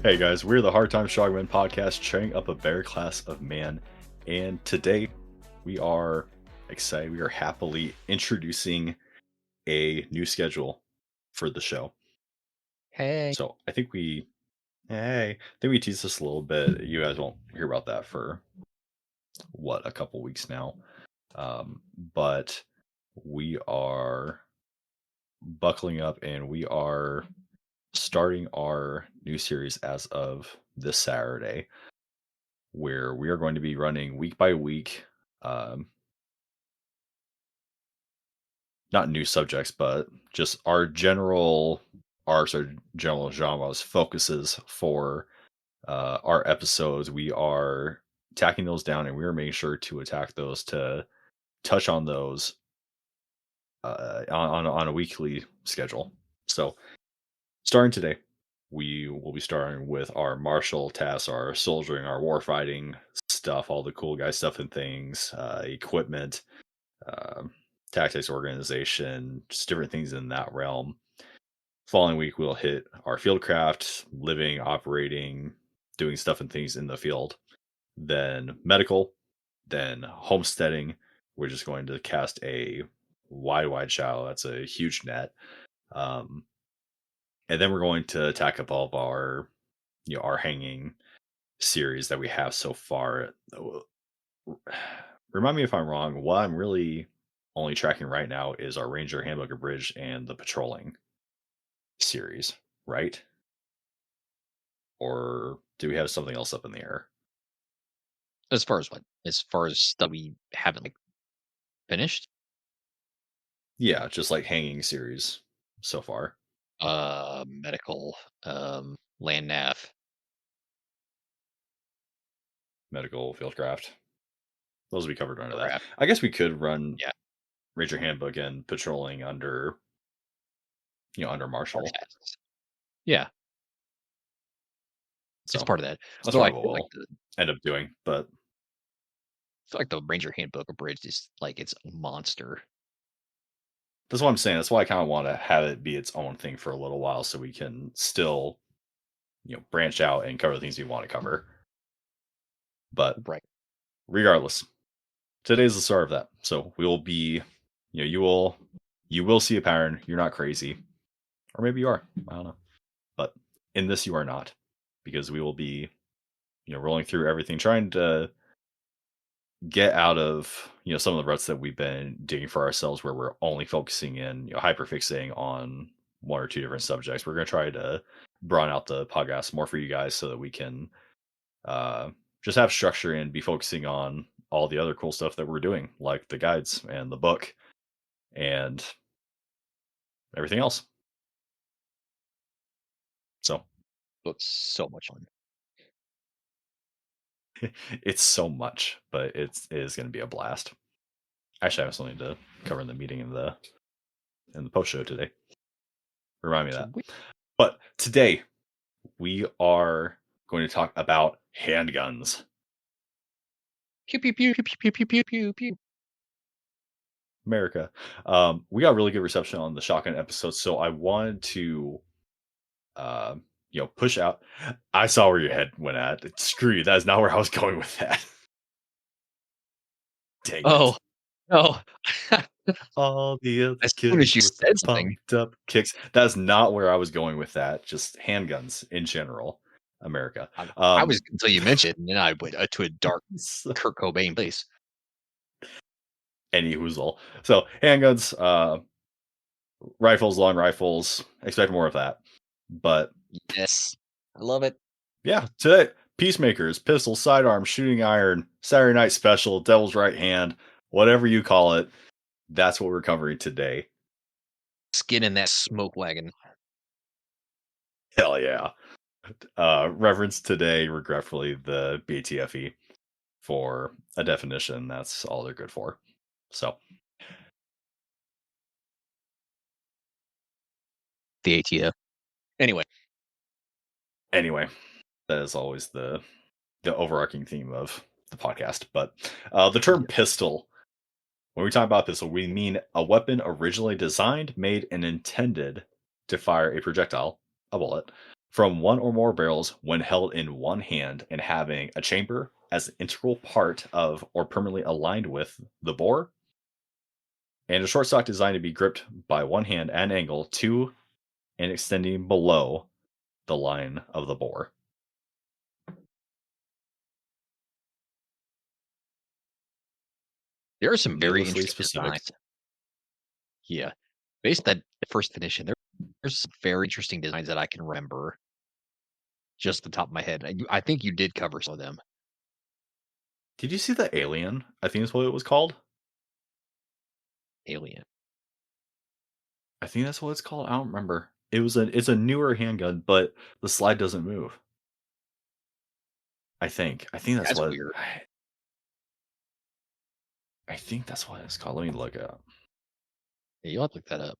Hey guys, we're the Hard Time Strongman podcast, training up a better class of man. And today we are excited. We are happily introducing a new schedule for the show. Hey. So I think we teased this a little bit. You guys won't hear about that for a couple weeks now. But we are buckling up and we are starting our new series as of this Saturday, where we are going to be running week by week, um, not new subjects, but just our general arcs, our general genres, focuses for our episodes. We are tacking those down, and we are making sure to attack those to touch on those on a weekly schedule. So, starting today, we will be starting with our martial tasks, our soldiering, our warfighting stuff, all the cool guy stuff and things, equipment, um, tactics, organization, just different things in that realm. Following week, we'll hit our fieldcraft, living, operating, doing stuff and things in the field. Then medical, then homesteading. We're just going to cast a wide shadow. That's a huge net. Um, and then we're going to attack up all of our, our hanging series that we have so far. Remind me if I'm wrong. What I'm really only tracking right now is our Ranger Handbook of Bridge and the Patrolling series, right? Or do we have something else up in the air? As far as what? As far as stuff we haven't finished? Yeah, just like hanging series so far. Medical, land nav. Medical, Fieldcraft. Those will be covered under that. Craft. I guess we could run Yeah. Ranger Handbook and Patrolling under, under Our Marshall. tasks. Yeah. It's So part of that. that's Though I probably what feel like we'll end up doing. But the Ranger Handbook of Bridge is like its a monster. that's what I'm saying. That's why I kind of want to have it be its own thing for a little while so we can still, branch out and cover the things we want to cover. But Right. regardless, today's the start of that. So we will be, you will see a pattern. You're not crazy, or maybe you are. I don't know. But in this, you are not, because we will be, rolling through everything, trying to get out of some of the ruts that we've been digging for ourselves, where we're only focusing in, hyperfixating on one or two different subjects. We're going to try to broaden out the podcast more for you guys so that we can uh, just have structure and be focusing on all the other cool stuff that we're doing, like the guides and the book and everything else. So Looks so much fun. it's so much, but it is going to be a blast. Actually, I have something to cover in the meeting in the post show today. Remind me of that. Sweet. But today we are going to talk about handguns. Pew pew pew pew pew pew pew pew pew. America. We got really good reception on the shotgun episode, so I wanted to, uh, push out. I saw where your head went at. Screw you. That is not where I was going with that. Dang Oh, it. no. All the other As soon as kids you with the said something, pumped up kicks. That's not where I was going with that. Just handguns in general, America. I was until you mentioned, and then I went to a dark So, Kurt Cobain place. any whoozle. So handguns, rifles, long rifles. Expect more of that. But Yes. I love it. yeah, today peacemakers, pistol, sidearm, shooting iron, Saturday night special, devil's right hand, whatever you call it. That's what we're covering today. Skin in that smoke wagon. Hell yeah. Reference today, regretfully, the BTFE for a definition. That's all they're good for. So The ATF. Anyway, anyway, that is always the overarching theme of the podcast. But the term yeah. pistol, when we talk about pistol, we mean a weapon originally designed, made, and intended to fire a projectile, a bullet, from one or more barrels when held in one hand and having a chamber as an integral part of or permanently aligned with the bore, and a short stock designed to be gripped by one hand at an angle to and extending below the line of the bore. There are some very Needlessly interesting specific. designs. Yeah. Based on that first edition, there's some very interesting designs that I can remember just the top of my head. I think you did cover some of them. Did you see the alien? I think that's what it was called. Alien. I think that's what it's called. I don't remember. It's a newer handgun, but the slide doesn't move. I think. That's weird. I think that's what it's called. Let me look it up. Yeah, you'll have to look that up.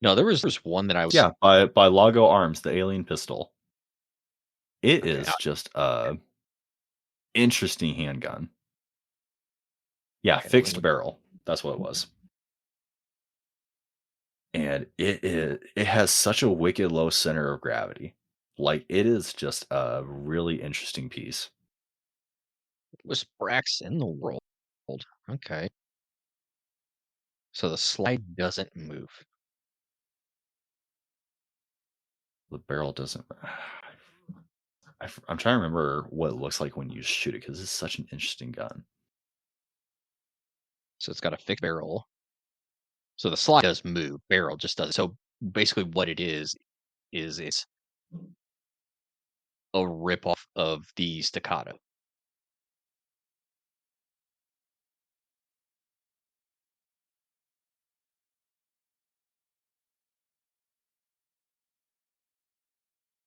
No, there was one that I was Yeah, by Lago Arms, the alien pistol. It okay. is just a interesting handgun. Yeah, Okay, let me fixed look. barrel. That's what it was. And it has such a wicked low center of gravity. Like it is just a really interesting piece. Was Brax in the world? Okay. So the slide doesn't move. The barrel doesn't. I'm trying to remember what it looks like when you shoot it because it's such an interesting gun. So it's got a fixed barrel. So the slide does move. Barrel just doesn't. So basically what it is it's a ripoff of the staccato.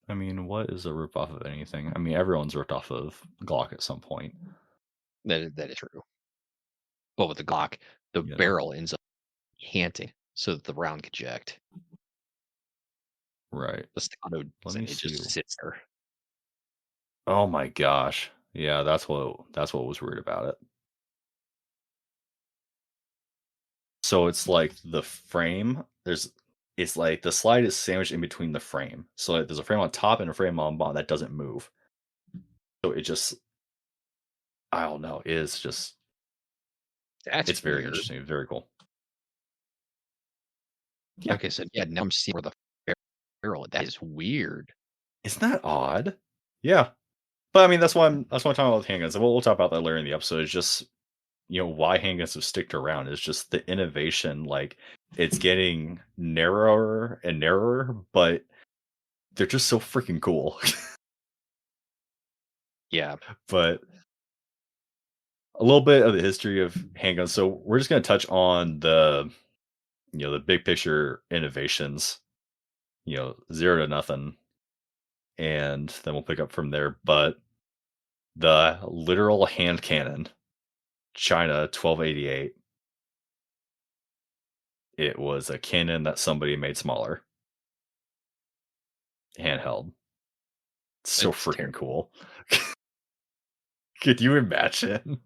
I mean, what is a rip off of anything? I mean, everyone's ripped off of Glock at some point. That is true. But with the Glock, the You know, barrel ends up canting so that the round can eject. right? The staccato Let me doesn't. It see. just sits there. Oh my gosh, yeah, that's what was weird about it. So it's like the frame. It's like the slide is sandwiched in between the frame. So like, there's a frame on top and a frame on bottom that doesn't move. So it just, I don't know. It's just, That's it's very weird. interesting. Very cool. Yeah, Okay, so yeah, now I'm seeing where the barrel. That is weird. isn't that odd? Yeah, but I mean that's why I'm talking about with handguns. And we'll talk about that later in the episode. It's just why handguns have sticked around is just the innovation. Like it's getting narrower and narrower, but they're just so freaking cool. Yeah. But a little bit of the history of handguns. So we're just going to touch on the big picture innovations. Zero to nothing, and then we'll pick up from there. But the literal hand cannon, China 1288. It was a cannon that somebody made smaller, handheld. So It's freaking terrible. cool. Could you imagine?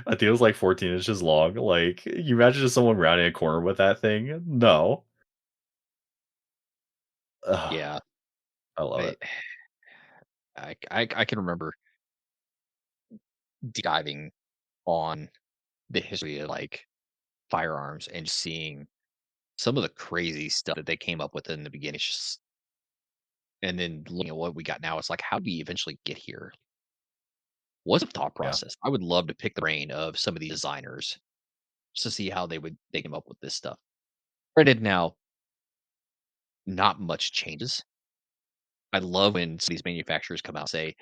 I think it was like 14 inches long. Like, you imagine just someone rounding a corner with that thing? No. Ugh, Yeah. I love I it. I can remember diving on the history of like firearms and seeing some of the crazy stuff that they came up with in the beginning. It's just, and then looking at what we got now, it's like, how did we eventually get here? What's the thought Yeah. process? I would love to pick the brain of some of these designers just to see how they came up with this stuff. Granted, now not much changes. I love when some of these manufacturers come out and say,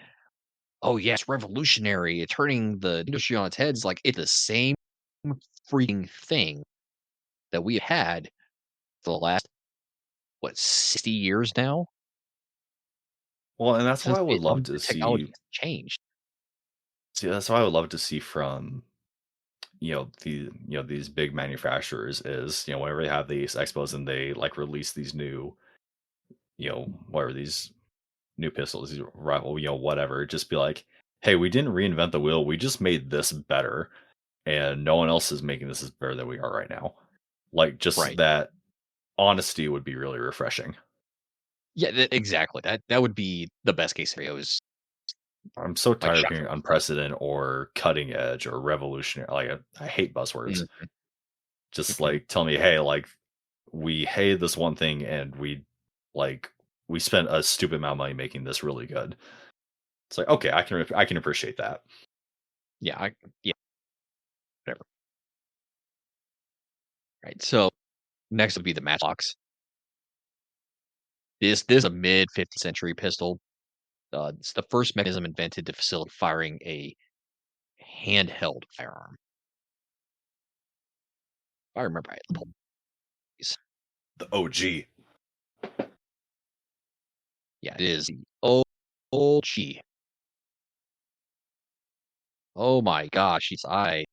"Oh yeah, it's revolutionary. It's turning the industry on its head." It's like it's the same freaking thing that we had for the last what 60 years now Well, and that's why since I would as long love as to the technology see. has changed. See, that's why I would love to see from these big manufacturers is whenever they have these expos and they like release these new whatever these new pistols, these rival whatever, just be like, hey, we didn't reinvent the wheel, we just made this better, and no one else is making this as better than we are right now. Like just Right. that honesty would be really refreshing. Yeah, exactly. That would be the best case scenario is I'm so like tired of shot hearing from the hip. unprecedented or cutting edge or revolutionary. Like I hate buzzwords. Mhm, Just mhm. like tell me, hey, like we hated this one thing and like we spent a stupid amount of money making this really good. It's like okay, I can appreciate that. Yeah, yeah, whatever. Right. So next would be the matchlocks. This is a mid 15th century pistol. It's the first mechanism invented to facilitate firing a handheld firearm. If I remember right. Please. The OG. Yeah, it is the OG. Oh my gosh, these are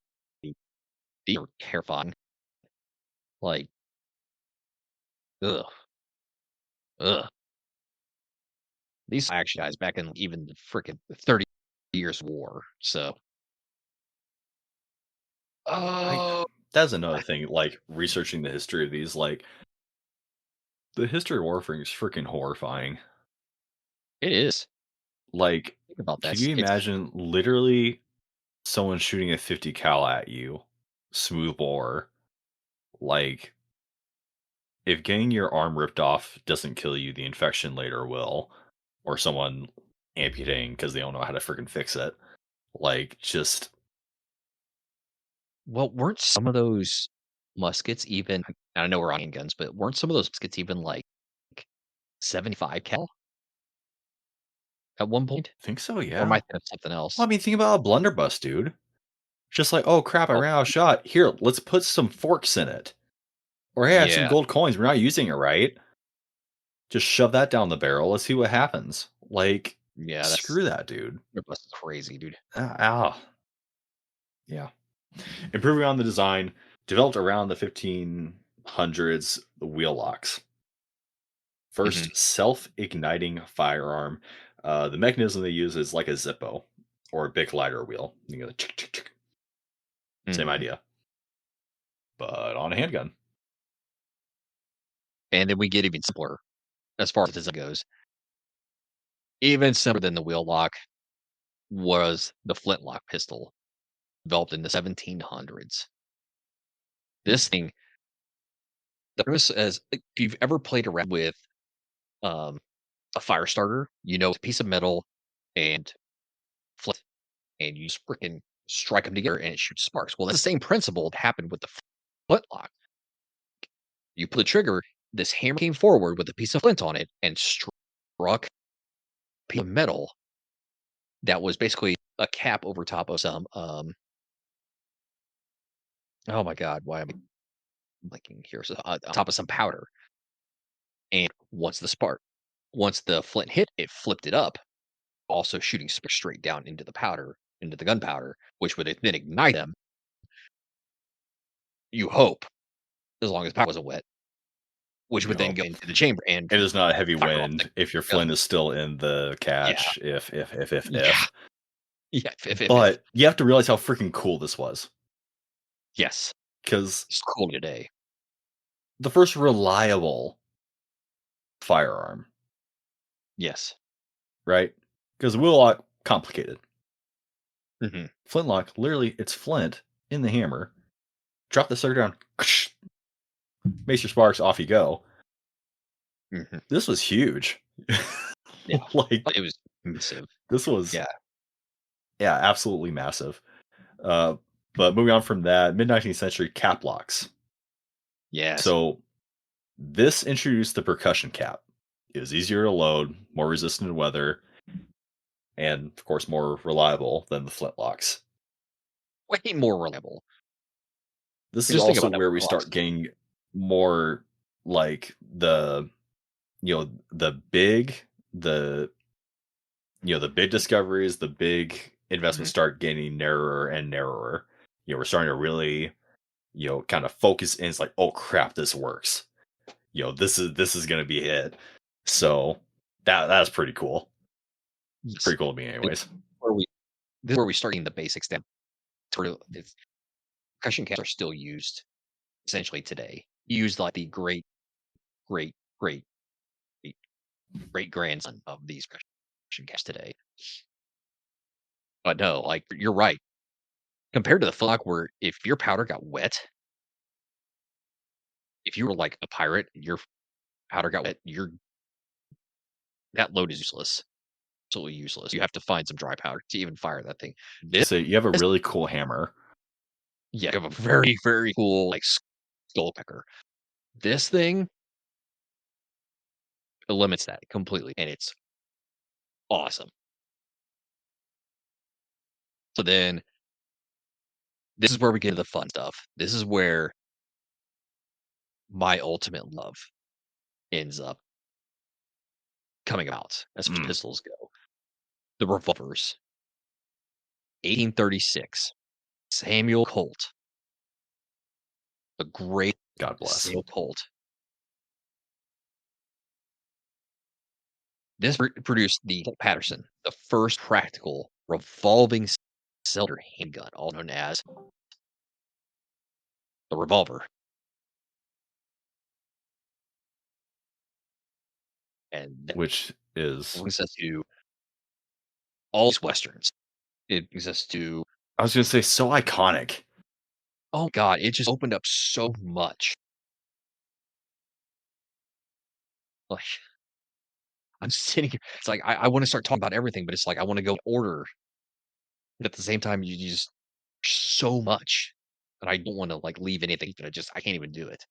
terrifying. Like, ugh, ugh. These actually guys back in even the freaking 30 years war. So, I oh, that's another thing. Like researching the history of these, like the history of Warframe is freaking horrifying. it is. Like, Think about could that. you It's imagine literally someone shooting a 50 cal at you, smooth bore? Like, if getting your arm ripped off doesn't kill you, the infection later will, or someone amputating because they don't know how to freaking fix it. Like, just well, weren't some of those muskets even? I know we're on handguns, but weren't some of those muskets even like 75 cal at one point? think so, Or am yeah. I thinking of something Well, I else? mean, think about a blunderbuss, dude. Just like, oh crap, I Oh, ran out of shot. Here, let's put some forks in it. Or hey, I have some yeah, gold coins. We're not using it right. Just shove that down the barrel. Let's see what happens. Like, yeah. That's screw that, dude. that's crazy, dude. Yeah. Improving on the design, developed around the 1500s, the wheel locks. Hmm. First self-igniting firearm. The mechanism they use is like a Zippo or a big lighter wheel. You go, chick, chick, chick. Same Hmm. idea, but on a handgun. And then we get even simpler as far as design goes. Even simpler than the wheel lock was the flintlock pistol, developed in the 1700s. This thing, the premise as if you've ever played around with um, a fire starter, you know, it's a piece of metal and flint, and you just freaking strike them together and it shoots sparks. Well, that's the same principle that happened with the flintlock. You pull the trigger, this hammer came forward with a piece of flint on it and struck a piece of metal that was basically a cap over top of some oh my god, why am I blanking here? So on top of some powder. And once the flint hit, it flipped it up, also shooting straight down into the powder, into the gunpowder, which would then ignite them. You hope, as long as the powder wasn't wet, which You would then hope. go into the chamber and It is not a heavy fire off the wind if your gun. flint is still in the Yeah, catch. yeah, If. yeah. If But you have to realize how freaking cool this was. yes, Because it's cool today. the first reliable firearm, Yes. right? Because wheel lock, complicated. Hmm. Flintlock, literally, it's flint in the hammer. Drop the sucker down, makes your sparks, off you go. Hmm. This was huge. Yeah, Like, it was massive. this was, Yeah. yeah, absolutely massive. Uh, but moving on from that, mid 19th century cap locks. Yes. So this introduced the percussion cap. It was easier to load, more resistant to weather, and of course more reliable than the flintlocks. Way more reliable. This is Just think also about that. where we Flux. start getting more like the big the the big discoveries, the big investments Hmm. start getting narrower and narrower. We're starting to really kind of focus in. It's like, oh crap, this works. This is gonna be it. So that's pretty cool. Yes. Pretty cool to me, And anyways. where we this is where we start getting the basics down. Sort of, percussion caps are still used essentially today. Used like the great, great, great. great grandson of these Russian cats today. But no, like you're right. Compared to the flak, where if your powder got wet, if you were like a pirate, your powder got wet, your that load is useless, absolutely useless. You have to find some dry powder to even fire that thing. To This, say you have a really cool hammer, yeah, you have a very very cool like skull pecker. This thing limits that completely, and it's awesome. So then this is where we get to the fun stuff. This is where my ultimate love ends up coming about as far as mm, pistols go. The revolvers, 1836, Samuel Colt, the great God bless. Samuel Colt. This produced the Colt Patterson, the first practical revolving cylinder handgun, all known as the revolver. And that Which is, brings us to all these westerns. It brings us to, I was gonna say, so iconic. oh God, it just opened up so much. Like I'm sitting here, it's like I want to start talking about everything, but it's like I want to go in order. But at the same time, you just so much that I don't want to like leave anything, but I can't even do it.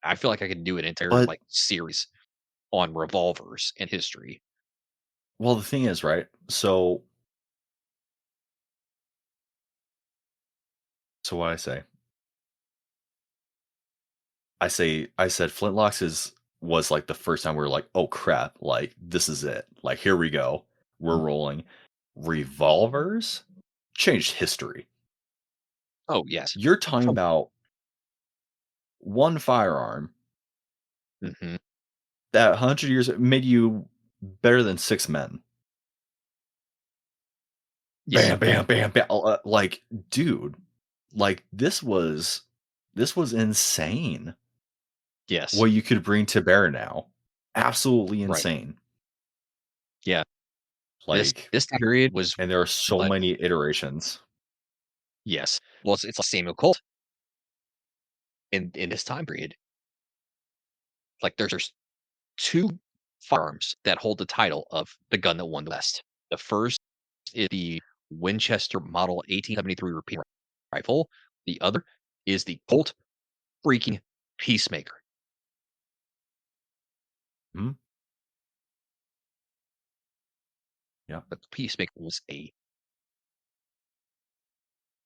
I feel like I could do an entire But like series on revolvers and history. well, the thing is, right? So what I say? I said flintlocks is was like the first time we were like, oh crap, like this is it. Like here we go. We're Mm. rolling. Revolvers changed history. Oh yes. You're talking about one firearm Hmm. that 100 years made you better than six men. Yes. Bam, bam, bam, bam. Like, dude, like this was insane. Yes. What you could bring to bear now, absolutely Right. insane. Yeah. This Like, this time period was and there are so like many iterations. yes. Well, it's like Samuel Colt in this time period. Like there's two firearms that hold the title of the gun that won the West. The first is the Winchester Model 1873 repeating rifle. The other is the Colt freaking Peacemaker. Mhm. Yeah, But the Peacemaker was a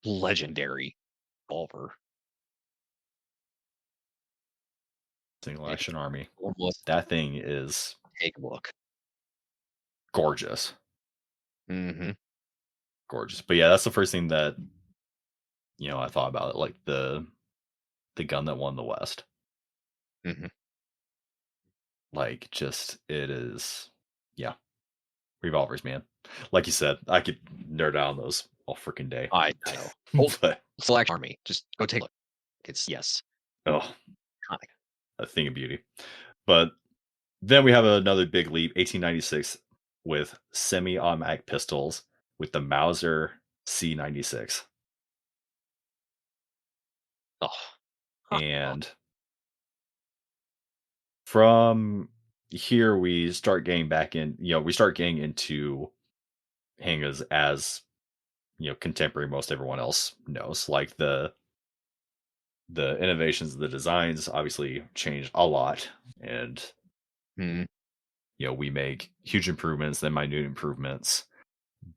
legendary revolver. single And action army. almost That thing is take a look. gorgeous, Hmm. gorgeous. But yeah, that's the first thing that I thought about it, like the gun that won the West. Hmm. Like, just it is, yeah, revolvers, man. Like you said, I could nerd out on those all freaking day. I know. Colt But Select Army. Just go take a look. It's yes. oh, Iconic. a thing of beauty. But then we have another big leap, 1896, with semi-automatic pistols with the Mauser C96. Oh. Oh. And from here we start getting back in, we start getting into handguns as, contemporary most everyone else knows. Like the innovations, the designs obviously changed a lot. And, Mhm. we make huge improvements, then minute improvements.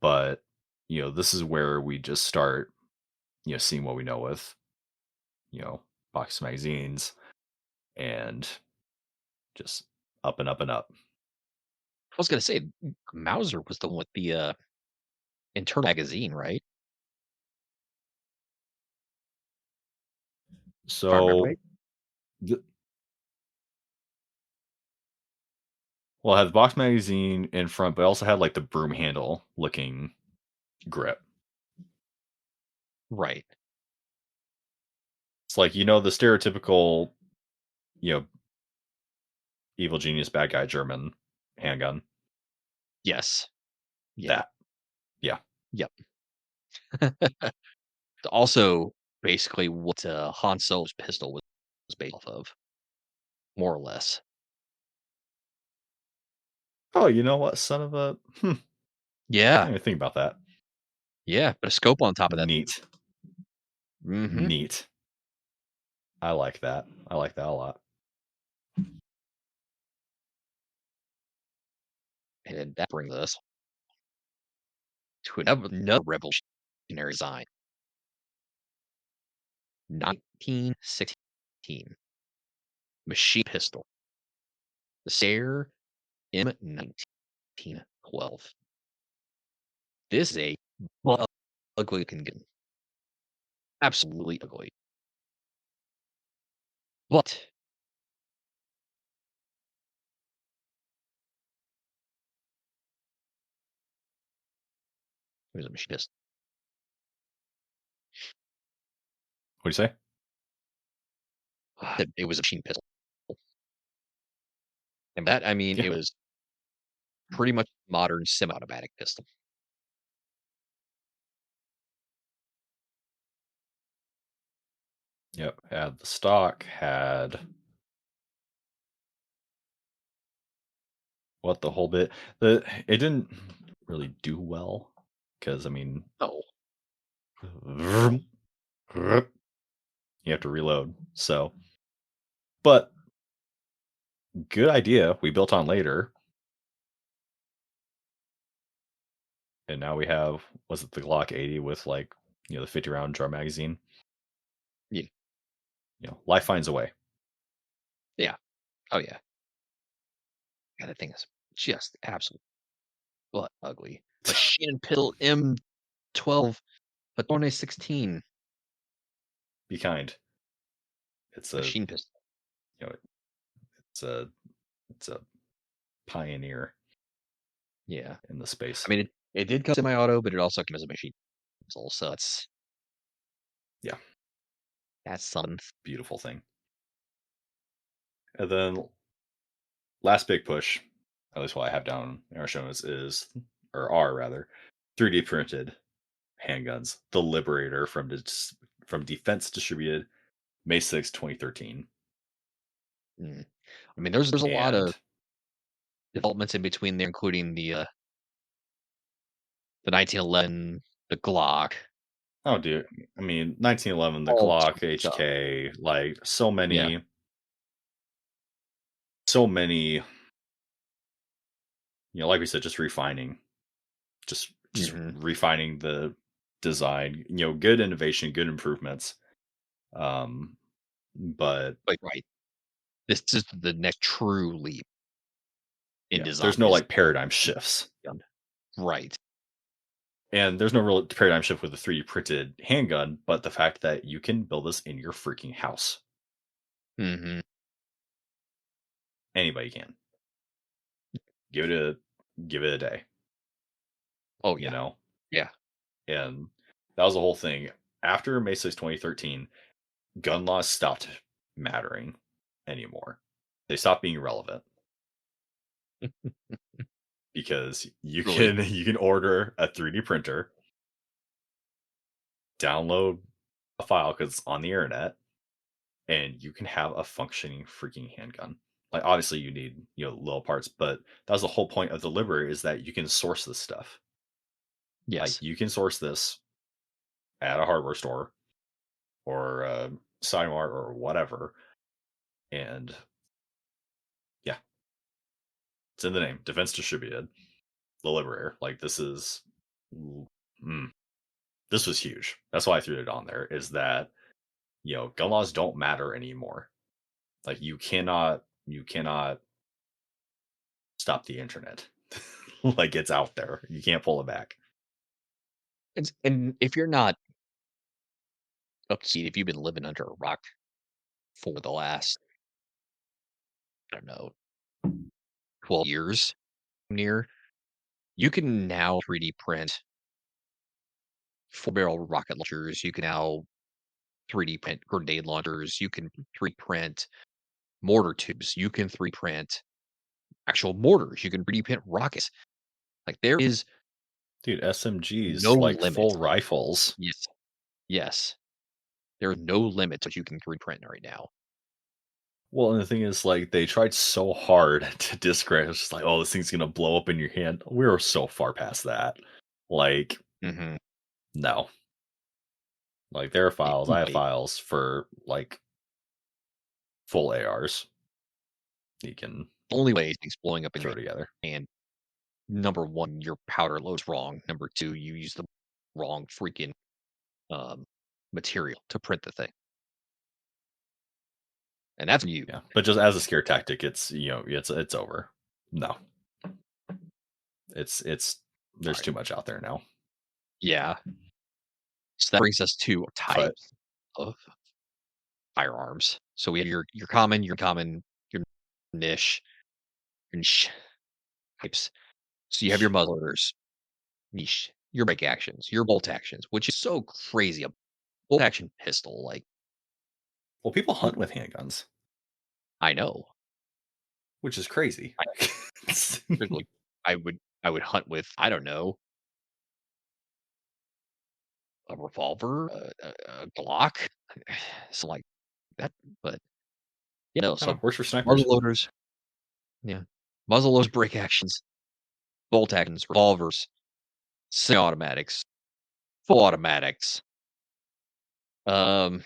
But, this is where we just start, seeing what we know with, you know, box magazines and just up and up and up. I was gonna say Mauser was the one with the internal magazine, right? If I remember So, right. the, well, I had the box magazine in front, but I also had like the broom handle looking grip. Right. It's like, the stereotypical, you know, evil genius, bad guy German handgun. Yes. Yeah. That. Yeah. Yep. Also, basically what, Han Solo's pistol was based off of, more or less. Oh, you know what? Son of a I Yeah. didn't even think about that. Yeah, but a scope on top of that. Neat. Mhm. Neat. I like that. I like that a lot. And that brings us to another revolutionary design, 1916 machine pistol, the Sayer M1912. This is a ugly looking gun, absolutely ugly. But it was a machine pistol. What do you say? It was a machine pistol. And that, I mean, Yeah. it was pretty much modern semi-automatic pistol. Yep. Had the stock, had what the whole bit. The it didn't really do well because I mean Oh, no. you have to reload. So, but good idea. We built on later, and now we have was it the Glock 80 with like the 50 round drum magazine. Yeah. Life finds a way. Yeah. Oh, yeah. Yeah, that thing is just absolutely butt ugly. Machine pistol M12, but 2016 Be kind. It's a machine pistol. you know it's a it's a pioneer Yeah. in the I space. mean, it did come semi-auto, but it also came as a machine pistol, so Yeah, that's something. beautiful thing. And then last big push, at least what I have down in our show notes is, or are rather, 3D printed handguns. The Liberator from Defense Distributed, May 6, 2013. Mm. I mean, there's a lot of And developments in between there, including the 1911, the Glock, oh, dude, I mean, 1911, the all Glock, sorts of stuff. HK, like Yeah. so many. Like we said, just refining, just Mhm. refining the design. Good innovation, good improvements. But Like, right. This is the next true leap in yeah, design there's no is like paradigm shifts. gun. Right. And there's no real paradigm shift with a 3D printed handgun, but the fact that you can build this in your freaking house. Mhm. Anybody can. Give it a give it a day, Oh, you yeah. know? Yeah. And that was the whole thing. After May 6, 2013, gun laws stopped mattering anymore. They stopped being relevant because you Really. can you can order a 3D printer, download a file because it's on the internet, and you can have a functioning freaking handgun. Like obviously you need little parts, but that was the whole point of the Liberator is that you can source this stuff. Like Yes. you can source this at a hardware store or Sidemart or whatever, and yeah, it's in the name, Defense Distributed, the Liberator. Like mm, this was huge. That's why I threw it on there. Is that gun laws don't matter anymore. Like you cannot stop the internet. Like it's out there. You can't pull it back. And if you're not up to speed, if you've been living under a rock for the last, I don't know, 12 years near, you can now 3D print 4-barrel rocket launchers. You can now 3D print grenade launchers. You can 3D print mortar tubes. You can 3D print actual mortars. You can 3D print rockets. Like there is Dude, no SMGs, like limit. full rifles. Yes. Yes. There is no limit to what you can 3D print right now. Well, and the thing is, like, they tried so hard to discredit. It's just like, oh, this thing's gonna blow up in your hand. We were so far past that. Like, Mhm. no. Like, there are files. I have Anybody files for like full ARs you can only way things blowing up in your throw together. hand, number 1, your powder load's wrong. Number 2, you use the wrong freaking, um, material to print the thing. And that's you. Yeah, but just as a scare tactic, it's it's over. No, it's there's Alright. too much out there now. Yeah. So that brings us to But types of firearms. So we have your common, your niche, your niche types. So you have your muzzleloaders, niche, your break actions, your bolt actions, which is so crazy. A bolt action pistol, like well, people hunt with handguns, I know. which is crazy. I Like I would hunt with, I don't know, a revolver, a Glock, something like that. But I don't know, so works for snipers. muzzleloaders, yeah, muzzleloaders, break actions, bolt actions, revolvers, semi-automatics, full automatics. Um,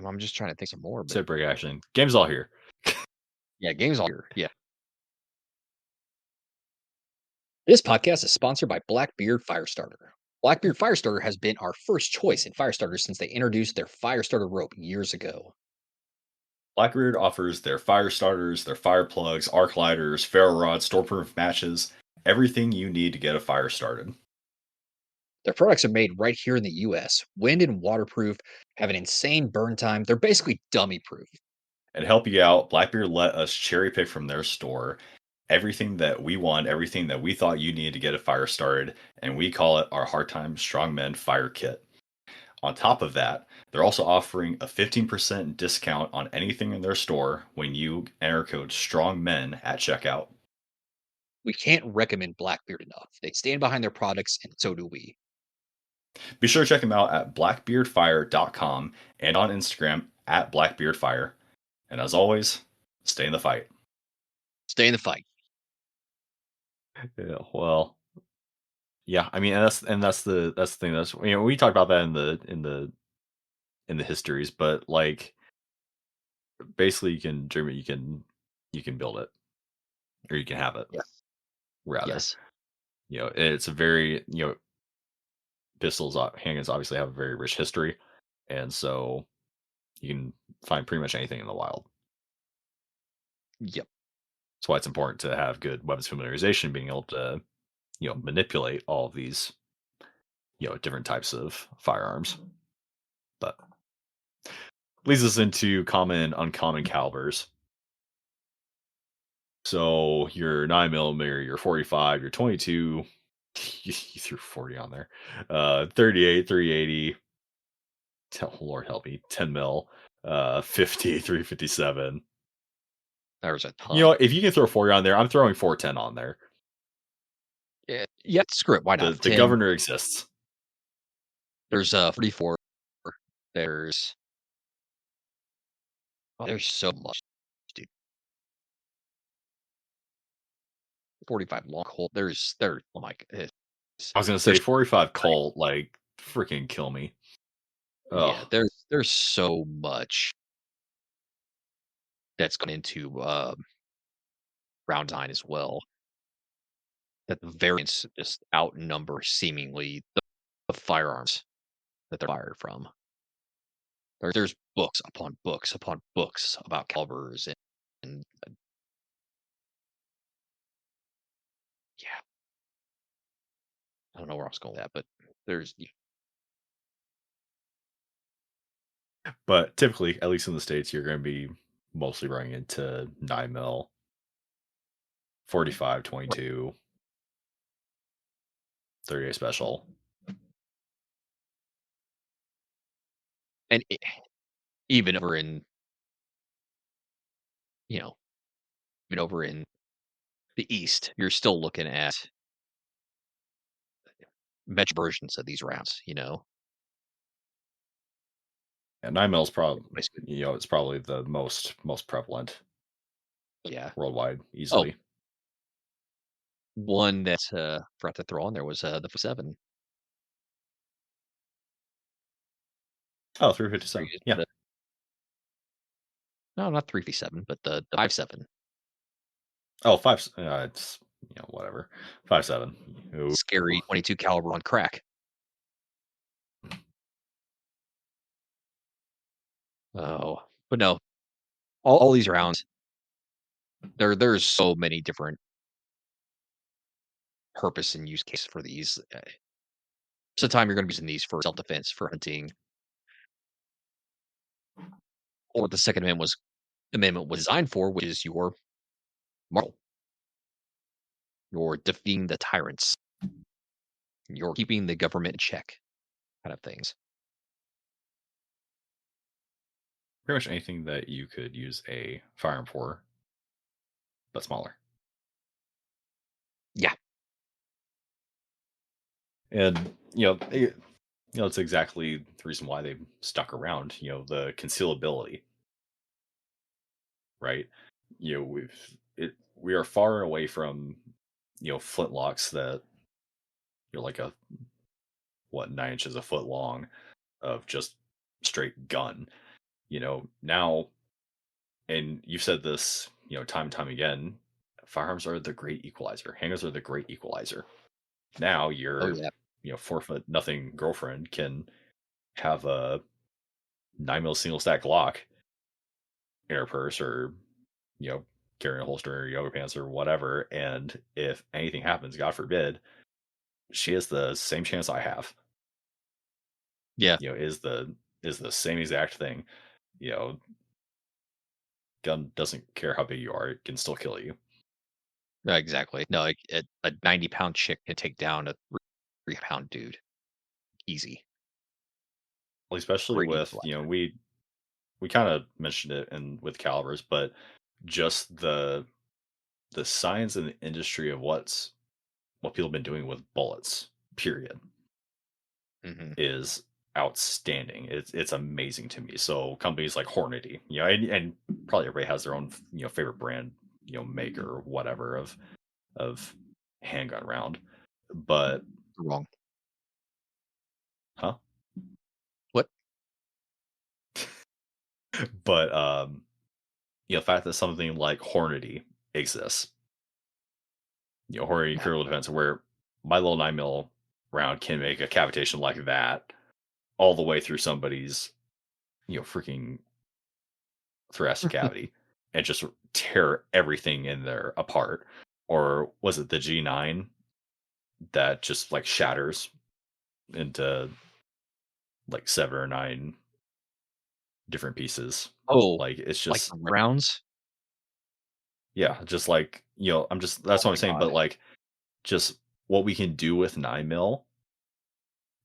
I'm just trying to think some more, but Said break action. Game's all here. yeah, games all here. Yeah. This podcast is sponsored by Blackbeard Firestarter. Blackbeard Firestarter has been our first choice in Firestarter since they introduced their Firestarter rope years ago. Blackbeard offers their fire starters, their fire plugs, arc lighters, ferro rods, stormproof matches, everything you need to get a fire started. Their products are made right here in the US, wind and waterproof, have an insane burn time. They're basically dummy proof. And help you out, Blackbeard let us cherry pick from their store everything that we want, everything that we thought you needed to get a fire started, and we call it our Hard Time Strong Men Fire Kit. On top of that, they're also offering a 15% discount on anything in their store when you enter code STRONGMEN at checkout. We can't recommend Blackbeard enough. They stand behind their products, and so do we. Be sure to check them out at blackbeardfire.com and on Instagram at blackbeardfire. And as always, stay in the fight. Stay in the fight. Yeah, well, yeah, I mean, and that's the thing. That's we talked about that in the histories, but like basically, you can dream it, you can build it, or you can have it Yes. rather. Yes. It's a very handguns obviously have a very rich history, and so you can find pretty much anything in the wild. Yep. That's why it's important to have good weapons familiarization, being able to manipulate all of these different types of firearms. But leads us into common and uncommon calibers. So your 9 millimeter, your 45, your 22, you threw 40 on there. 38, 380. Lord help me, 10 mil, 50, 357. There's a You know ton. what? If you can throw 40 on there, I'm throwing 410 on there. Yeah. Yeah. Screw it. Why not? The 10. governor exists. There's 44. There's there's so much, dude. 45 long hole. There's oh my god. I was gonna say There's 45 Colt, like freaking kill me. yeah, Oh, there's so much that's gone into round design as well, that the variants just outnumber seemingly the firearms that they're fired from. There's books upon books about calibers and yeah, I don't know where I was going with that, but there's but typically, at least in the states, you're gonna be mostly running into 9 mil, 45, 22, 38 special. and even over in you know, even over in the East, you're still looking at metro versions of these rounds, you know? And 9 mil is probably, Basically, it's probably the most prevalent yeah. worldwide, Oh, easily. one that, forgot to throw on there was, the 7. Oh, Are 357. you Yeah. no, not 357, but the 5.7. Oh, five. It's whatever. 5.7. Ooh. Scary 22 caliber on crack. Oh, but no, all these rounds, there's so many different purpose and use cases for these. Most of the time, you're gonna be using these for self-defense, for hunting, or what the Second Amendment was designed for, which is your moral, you're defeating the tyrants, you're keeping the government in check, kind of things. Pretty much anything that you could use a firearm for, but smaller. Yeah, And it's exactly the reason why they've stuck around. The concealability, right? We are far away from flintlocks that you're like a what 9 inches a foot long of just straight gun. Now, and you've said this time and time again. Firearms are the great equalizer. Handguns are the great equalizer. Now oh your yeah, 4 foot nothing girlfriend can have a 9 mil single stack Glock in her purse, or you know carrying a holster in her yoga pants or whatever, and if anything happens, God forbid, she has the same chance I have. yeah, Is the same exact thing. you know Gun doesn't care how big you are, it can still kill you. exactly. No, like, a 90-pound chick can take down a 3-pound dude, easy. Well, especially Great with equalizer. we kind of mentioned it and with calibers, but just the science and the industry of what people have been doing with bullets, period, Mhm. is outstanding. It's amazing to me. So companies like Hornady, and probably everybody has their own favorite brand, maker or whatever of handgun round, but Wrong. huh? What? But the fact that something like Hornady exists, Hornady Yeah. critical defense, where my little 9 mil round can make a cavitation like that all the way through somebody's freaking thoracic cavity and just tear everything in there apart. Or was it the G9 that just like shatters into like 7 or 9 different pieces? Oh, Like it's like just the rounds? yeah, just like I'm just Oh that's what I'm my saying. But god. like just what we can do with 9 mil,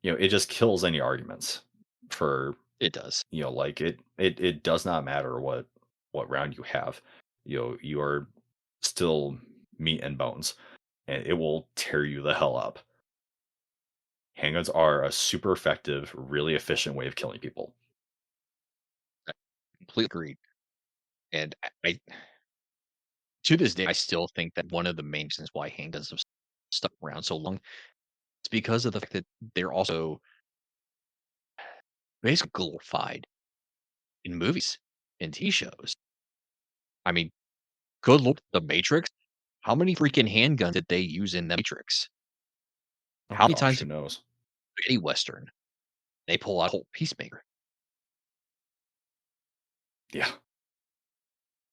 it just kills any arguments for It does. like it does not matter what round you have. You are still meat and bones, and it will tear you the hell up. Handguns are a super effective, really efficient way of killing people. I completely agreed. And I to this day, I still think that one of the main reasons why handguns have stuck around so long is because of the fact that they're also basically glorified in movies and TV shows. I mean, good lord, The Matrix. How many freaking handguns did they use in The Matrix? Oh How many gosh, times who in knows? any Western they pull out whole Peacemaker? Yeah.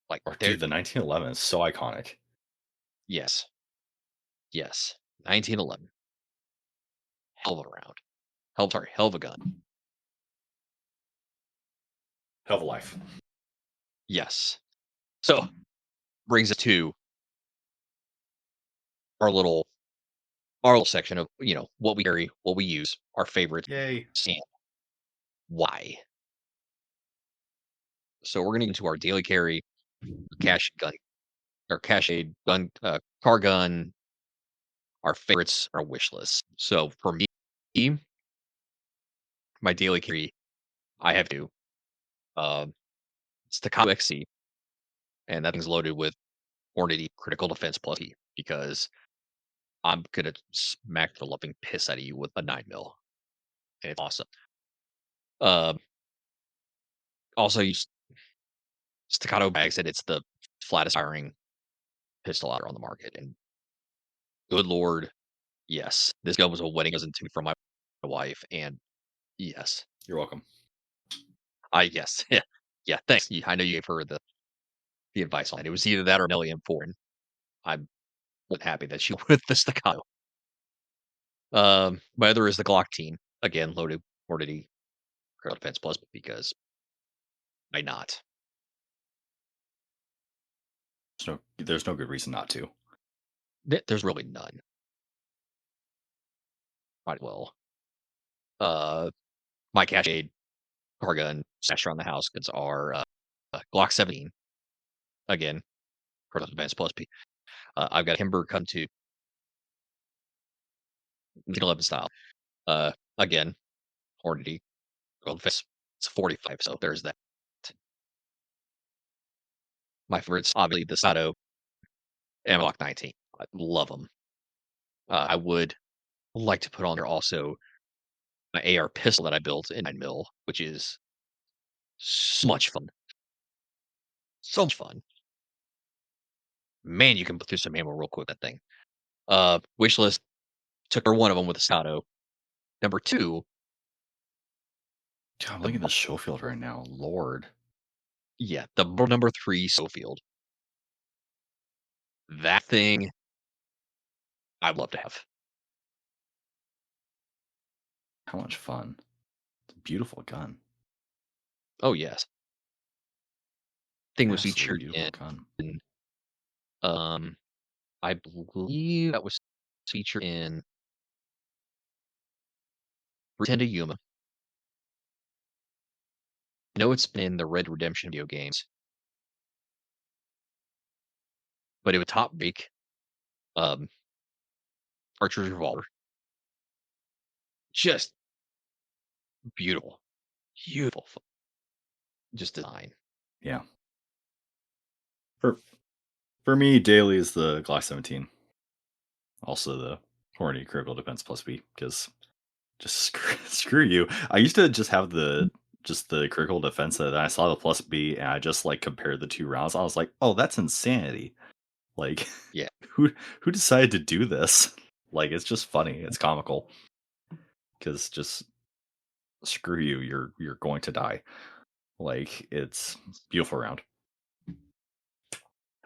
Like Or they're dude, the 1911 is so iconic. yes, yes. 1911. Hell of a round. Hell of a gun. Hell of a life. Yes. So brings us to our little our little section of what we carry, what we use, our favorites, Yay. and why. So we're gonna get into our daily carry. cache gun or cache gun, car gun, our favorites, our wish list. So for me, my daily carry, I have two. Um, Staccato XC, and that thing's loaded with Hornady critical defense plus E because I'm gonna smack the loving piss out of you with a 9 mil, and it's awesome. Um, also use Staccato bags, and it's the flattest firing pistol out there on the market. And good lord, yes, this gun was a wedding present to me from my wife, and yes, You're welcome. I yes, yeah, yeah. Thanks. I know you gave her the advice on it. It was either that or Nelly M4, and I'm happy that she went with the Staccato. My other is the Glock Teen, again loaded Hornady critical defense plus because why not? There's no good reason not to. There's really none. Might well. Uh, my cache aid car gun stashed around the house goods are Glock 17 again, critical defense plus P. I've got Timber Come to 11 style. Again, Hornady critical defense. It's 45, so there's that. My favorites, obviously, the Sato and Glock 19. I love them. I would like to put on there also my AR pistol that I built in 9 mil, which is so much fun. So much fun. Man, you can put through some ammo real quick with that thing. Wish list took her one of them with a Sato. Number two, God, I'm the looking at the show field right now. Lord, yeah, the number three Sofield. That thing I'd love to have. how much fun! It's a beautiful gun. Oh yes, thing was Absolutely featured beautiful gun. in um, I believe that was featured in Pretend to Yuma. I know it's been in the Red Redemption video games, but it was top break um Archer's revolver. Just beautiful, beautiful, just design. Yeah. For for me, daily is the Glock 17. Also the Horny Critical Defense plus B because just screw you. I used to just have the critical defense and I saw the plus B and I just like compared the two rounds. I was like, oh, that's insanity. Like Yeah, who who decided to do this? Like it's just funny. It's comical because just screw you. You're going to die. Like it's beautiful round.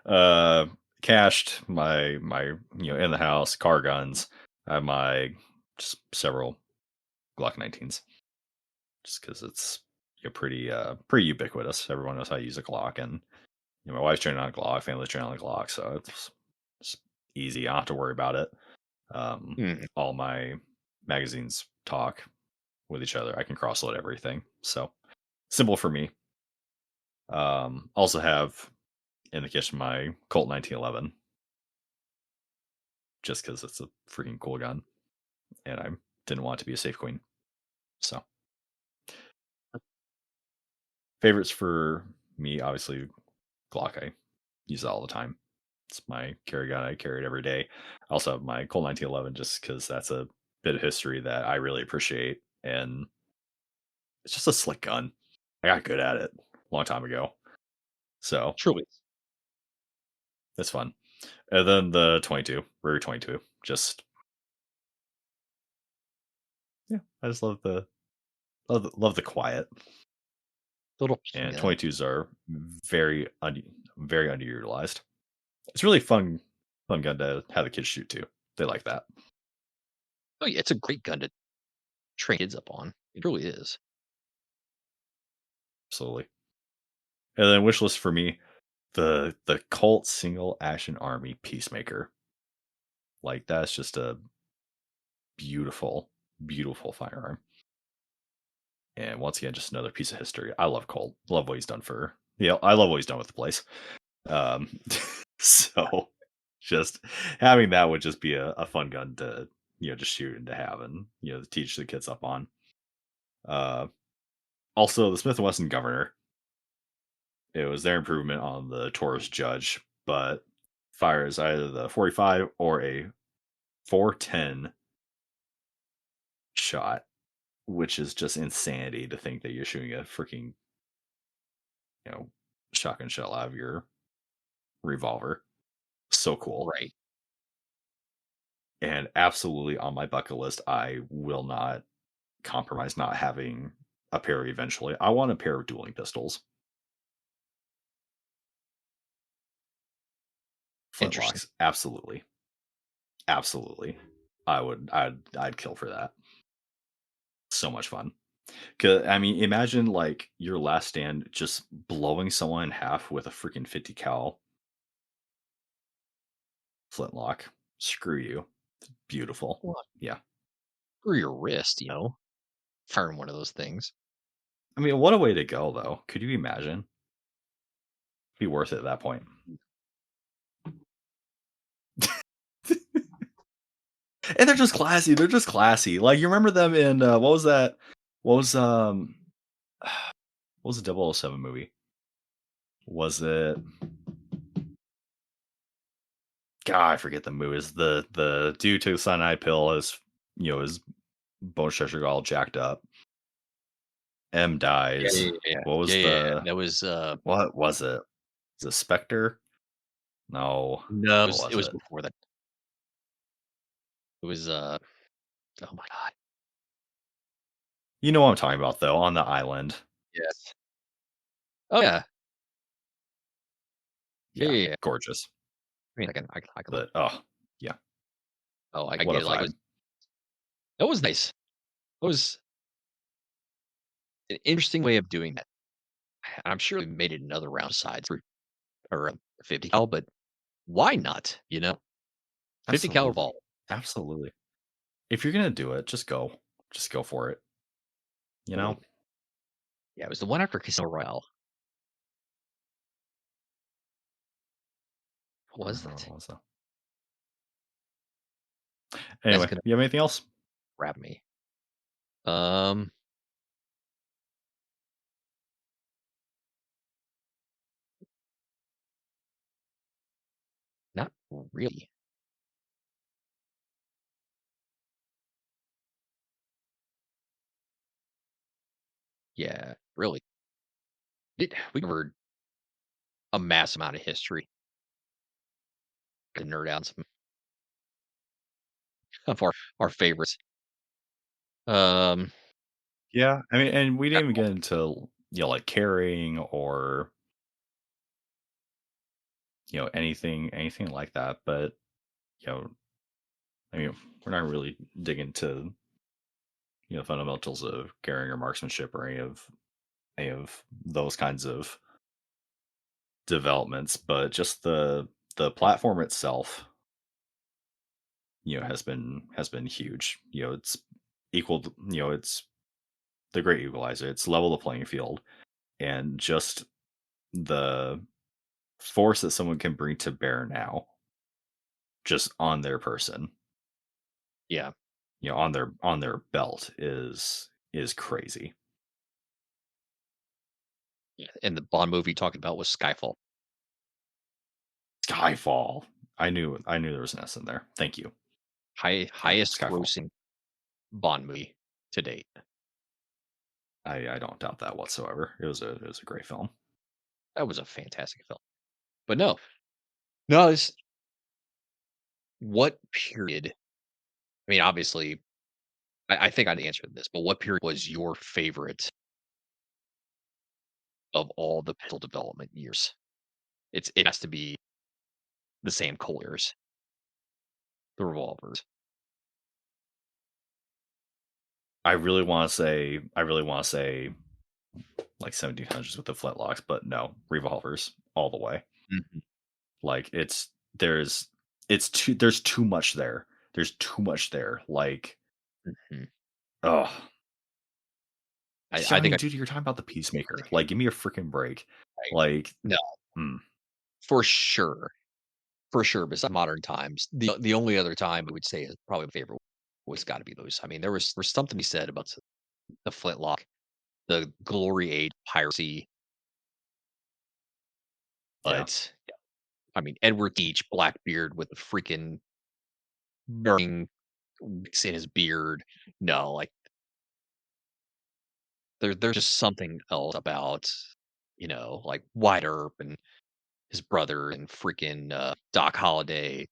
Uh Cached in the house car guns. I have my just several Glock 19s just because it's pretty ubiquitous. Everyone knows how to use a Glock, and my wife's training on a Glock, family's training on a Glock, so it's easy. I don't have to worry about it. mhm, All my magazines talk with each other. I can cross load everything, so simple for me. Also have in the kitchen my Colt 1911, just because it's a freaking cool gun, and I didn't want it to be a safe queen. So favorites for me, obviously Glock. I use it all the time. It's my carry gun. I carry it every day. I also have my Colt 1911 just because that's a bit of history that I really appreciate, and it's just a slick gun. I got good at it a long time ago, so truly. it's fun. And then the 22, Rare 22, just yeah, I just love the quiet. Little And gun. 22s are very underutilized. It's really fun gun to have the kids shoot too. They like that. Oh yeah, it's a great gun to train kids up on. It really is. Absolutely. And then wish list for me, the Colt Single Action Army Peacemaker. Like that's just a beautiful, beautiful firearm. And once again, just another piece of history. I love Colt. Love what he's done for I love what he's done with the place. Um, so just having that would just be a fun gun to just shoot and to have and to teach the kids up on. Uh, Also, the Smith and Wesson Governor, it was their improvement on the Taurus Judge, but fires either the 45 or a 410 shot, which is just insanity to think that you're shooting a freaking you know shotgun shell out of your revolver. So cool. Right. And absolutely on my bucket list, I will not compromise not having a pair eventually. I want a pair of dueling pistols. Interesting. Flintlocks. Absolutely. Absolutely. I'd kill for that. So much fun. 'Cause, I mean, imagine like your last stand just blowing someone in half with a freaking 50 cal flintlock. Screw you. Beautiful. Well, Yeah. through your wrist, firing one of those things. I mean, what a way to go though. Could you imagine? Be worth it at that point. And they're just classy. They're just classy. Like you remember them in what was that? What was what was the 007 movie? Was it God, I forget the movies. The dude took the cyanide pill as his bone structure got all jacked up. M Yeah, dies. yeah, yeah, What yeah, was yeah. the That was what was it? Was it Spectre? No. no, What it was was it? before that. It was oh my god. You know what I'm talking about though, on the island. Yes. Oh yeah. Yeah, Yeah, yeah, yeah. gorgeous. I mean, I can look. But oh, yeah, Oh, I what a get it. Like vibe. that was nice. It was an interesting way of doing that. I'm sure they made it another round sides for or 50 cal, but why not? 50 cal Absolutely. ball. Absolutely. If you're gonna do it, just go. Just go for it. You know? Totally. Yeah, it was the one after Casino Royale. What I don't was remember that? what was that. That's Anyway, gonna you have anything else? grab me. Um, Not really. Yeah, really. We covered a mass amount of history to nerd out some of our favorites. Um, Yeah, I mean, and we got didn't even get into like carrying or anything like that. But you know, I mean, we're not really digging into fundamentals of carrying or marksmanship or any of those kinds of developments. But just the platform itself, has been huge. It's equal. It's the great equalizer. It's level the playing field, and just the force that someone can bring to bear now, just on their person, yeah, on their belt is crazy. yeah, and the Bond movie you talked about was Skyfall. Skyfall. I knew there was an S in there. Thank you. Thank you. Highest Skyfall. grossing Bond movie to date. I don't doubt that whatsoever. It was a great film. That was a fantastic film. But no, it's what period? I mean, obviously, I think I'd answer this, but what period was your favorite of all the pistol development years? It has to be the same Colliers, the revolvers. I really want to say like 1700s with the flintlocks, but no, revolvers all the way. Mhm, Like there's too much there. There's too much there. Like, mhm. oh, I I think mean, I dude, you're talking about the Peacemaker. Like, give me a freaking break. right. Like, No, mm. For sure. For sure, besides modern times, the only other time I would say is probably my favorite was gotta be those. I mean, there's something to be said about the flintlock, the glory age piracy, Yeah. but, yeah, I mean, Edward Teach, Blackbeard with the freaking burning wicks in his beard. No, like, there's just something else about, like, Wyatt Earp and his brother and freaking, Doc Holliday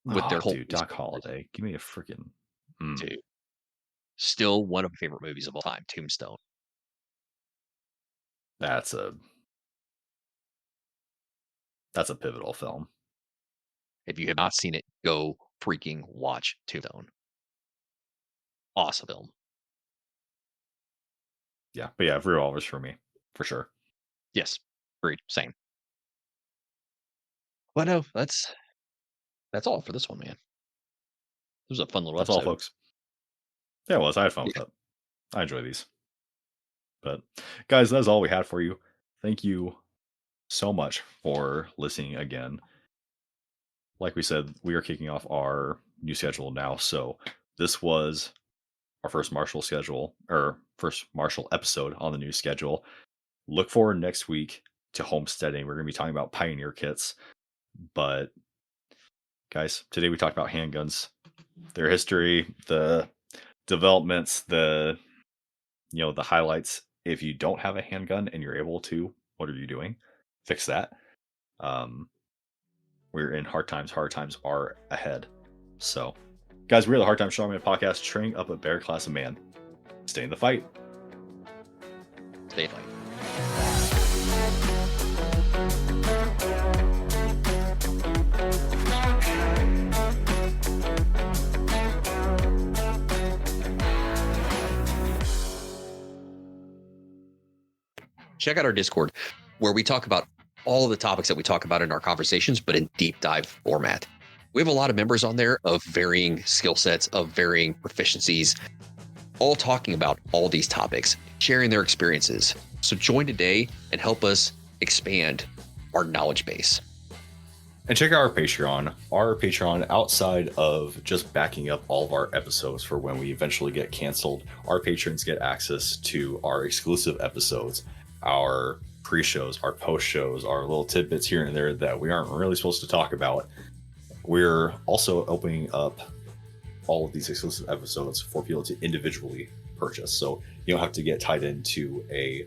with Oh, their whole dude, police Doc force Holliday. Give me a freaking. Mm, too. Still one of my favorite movies of all time, Tombstone. that's a that's a pivotal film. If you have not seen it, go freaking watch Tombstone. Awesome film. Yeah, but yeah, Revolvers for me, for sure. Yes, agreed, same. But no, that's all for this one, man. This was a fun little That's all, episode. folks. Yeah, it was. I had fun with Yeah, it. I enjoy these. But guys, that's all we had for you. Thank you so much for listening again. Like we said, we are kicking off our new schedule now. So this was our first Marshall schedule or first Marshall episode on the new schedule. Look forward next week to homesteading. We're going to be talking about pioneer kits. But guys, today we talked about handguns, their history, the developments, the highlights. If you don't have a handgun and you're able to, what are you doing? Fix that. Um, we're in hard times. Hard times are ahead. So, guys, we're the Hard Time Strongman podcast, training up a better class of man. Stay in the fight. stay fighting. Check out our Discord where we talk about all of the topics that we talk about in our conversations, but in deep dive format. We have a lot of members on there of varying skill sets, of varying proficiencies, all talking about all these topics, sharing their experiences. So join today and help us expand our knowledge base. And check out our Patreon. Our Patreon, outside of just backing up all of our episodes for when we eventually get canceled, our patrons get access to our exclusive episodes, our pre-shows, our post-shows, our little tidbits here and there that we aren't really supposed to talk about. We're also opening up all of these exclusive episodes for people to individually purchase. So you don't have to get tied into a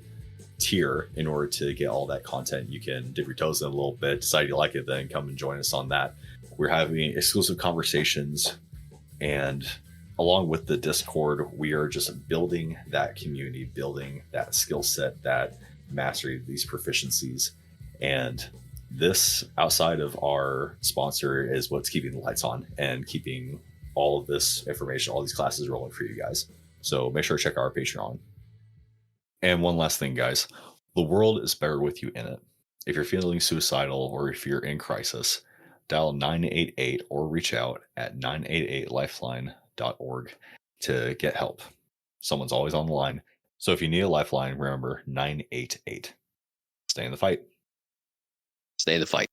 tier in order to get all that content. You can dip your toes in a little bit, decide you like it, then come and join us on that. We're having exclusive conversations, and along with the Discord, we are just building that community, building that skill set, that mastery, these proficiencies. And this, outside of our sponsor, is what's keeping the lights on and keeping all of this information, all these classes rolling for you guys. So make sure to check out our Patreon. And one last thing, guys, the world is better with you in it. If you're feeling suicidal or if you're in crisis, dial 988 or reach out at 988lifeline.org to get help. Someone's always on the line. So if you need a lifeline, remember 988. Stay in the fight. Stay in the fight.